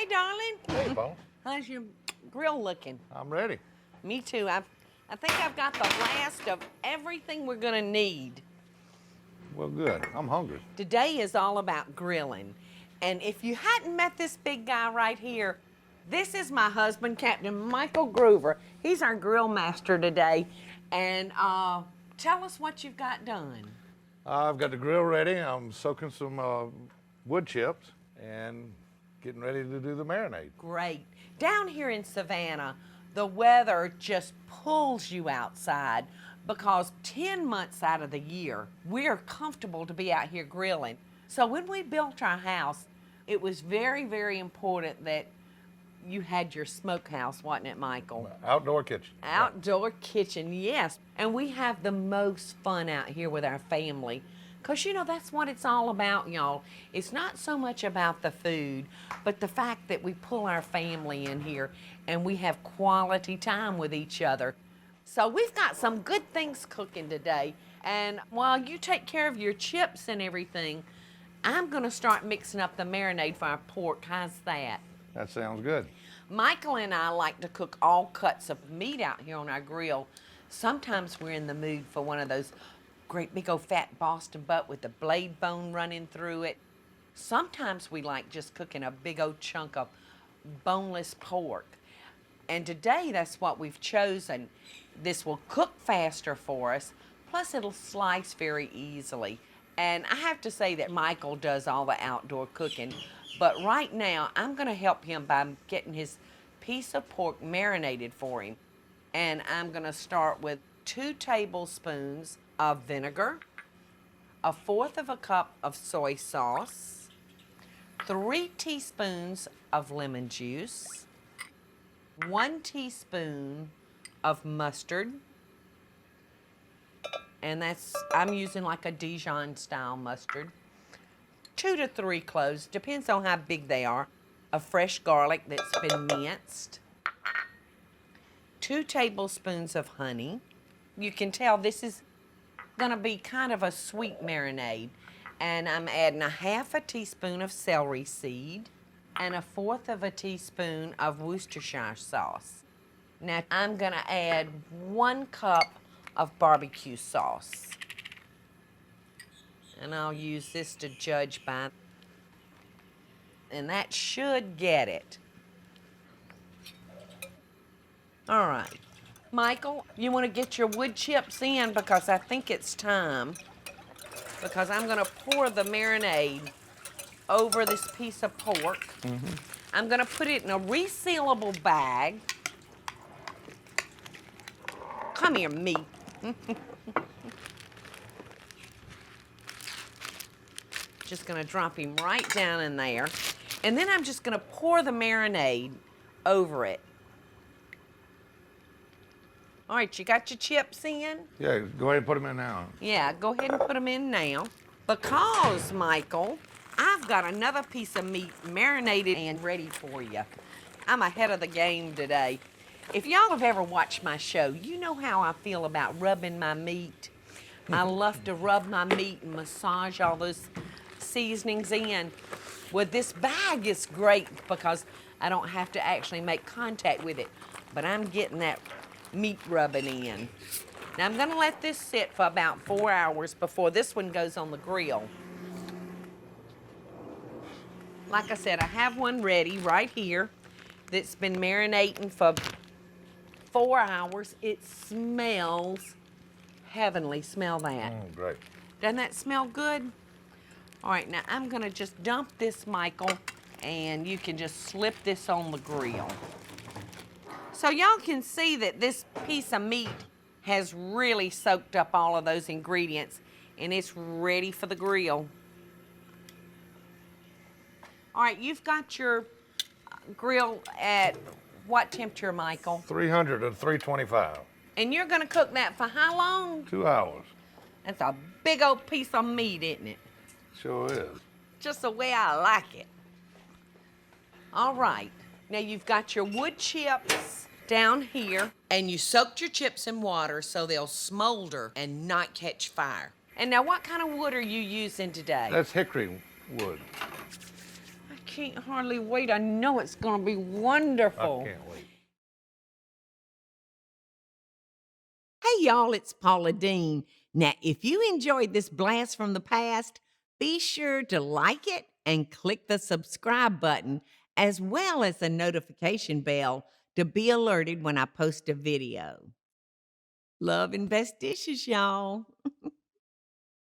darling. Hey, Paula. How's your grill looking? I'm ready. Me too. I think I've got the last of everything we're gonna need. Well, good. I'm hungry. Today is all about grilling. And if you hadn't met this big guy right here, this is my husband, Captain Michael Groover. He's our grill master today. And tell us what you've got done. I've got the grill ready. I'm soaking some wood chips and getting ready to do the marinade. Great. Down here in Savannah, the weather just pulls you outside because 10 months out of the year, we're comfortable to be out here grilling. So when we built our house, it was very, very important that you had your smokehouse, wasn't it, Michael? Outdoor kitchen. Outdoor kitchen, yes. And we have the most fun out here with our family. Because, you know, that's what it's all about, y'all. It's not so much about the food, but the fact that we pull our family in here and we have quality time with each other. So we've got some good things cooking today. And while you take care of your chips and everything, I'm going to start mixing up the marinade for our pork. How's that? That sounds good. Michael and I like to cook all cuts of meat out here on our grill. Sometimes we're in the mood for one of those great big old fat Boston butt with the blade bone running through it. Sometimes we like just cooking a big old chunk of boneless pork. And today that's what we've chosen. This will cook faster for us, plus it'll slice very easily. And I have to say that Michael does all the outdoor cooking, but right now I'm gonna help him by getting his piece of pork marinated for him. And I'm gonna start with 2 tablespoons of vinegar, 1/4 of a cup of soy sauce, 3 teaspoons of lemon juice, 1 teaspoon of mustard, and I'm using like a Dijon style mustard, 2 to 3 cloves, depends on how big they are, of fresh garlic that's been minced, 2 tablespoons of honey. You can tell this is gonna be kind of a sweet marinade. And I'm adding 1/2 teaspoon of celery seed and 1/4 teaspoon of Worcestershire sauce. Now I'm gonna add 1 cup of barbecue sauce. And I'll use this to judge by. And that should get it. All right. Michael, you want to get your wood chips in because I think it's time. Because I'm going to pour the marinade over this piece of pork. I'm going to put it in a resealable bag. Come here, meat. Just going to drop him right down in there. And then I'm just going to pour the marinade over it. All right, you got your chips in? Yeah, go ahead and put them in now. Yeah, go ahead and put them in now. Because, Michael, I've got another piece of meat marinated and ready for you. I'm ahead of the game today. If y'all have ever watched my show, you know how I feel about rubbing my meat. I love to rub my meat and massage all those seasonings in. Well, this bag is great because I don't have to actually make contact with it, but I'm getting that meat rubbing in. Now I'm gonna let this sit for about 4 hours before this one goes on the grill. Like I said, I have one ready right here that's been marinating for 4 hours. It smells heavenly. Smell that. Great. Doesn't that smell good? All right, now I'm gonna just dump this, Michael, and you can just slip this on the grill. So y'all can see that this piece of meat has really soaked up all of those ingredients and it's ready for the grill. All right, you've got your grill at what temperature, Michael? 300 to 325. And you're gonna cook that for how long? 2 hours. That's a big old piece of meat, isn't it? Sure is. Just the way I like it. All right, now you've got your wood chips down here, and you soaked your chips in water so they'll smolder and not catch fire. And now what kind of wood are you using today? That's hickory wood. I can't hardly wait. I know it's going to be wonderful. I can't wait. Hey, y'all, it's Paula Deen. Now, if you enjoyed this blast from the past, be sure to like it and click the subscribe button, as well as the notification bell to be alerted when I post a video. Love and best dishes, y'all.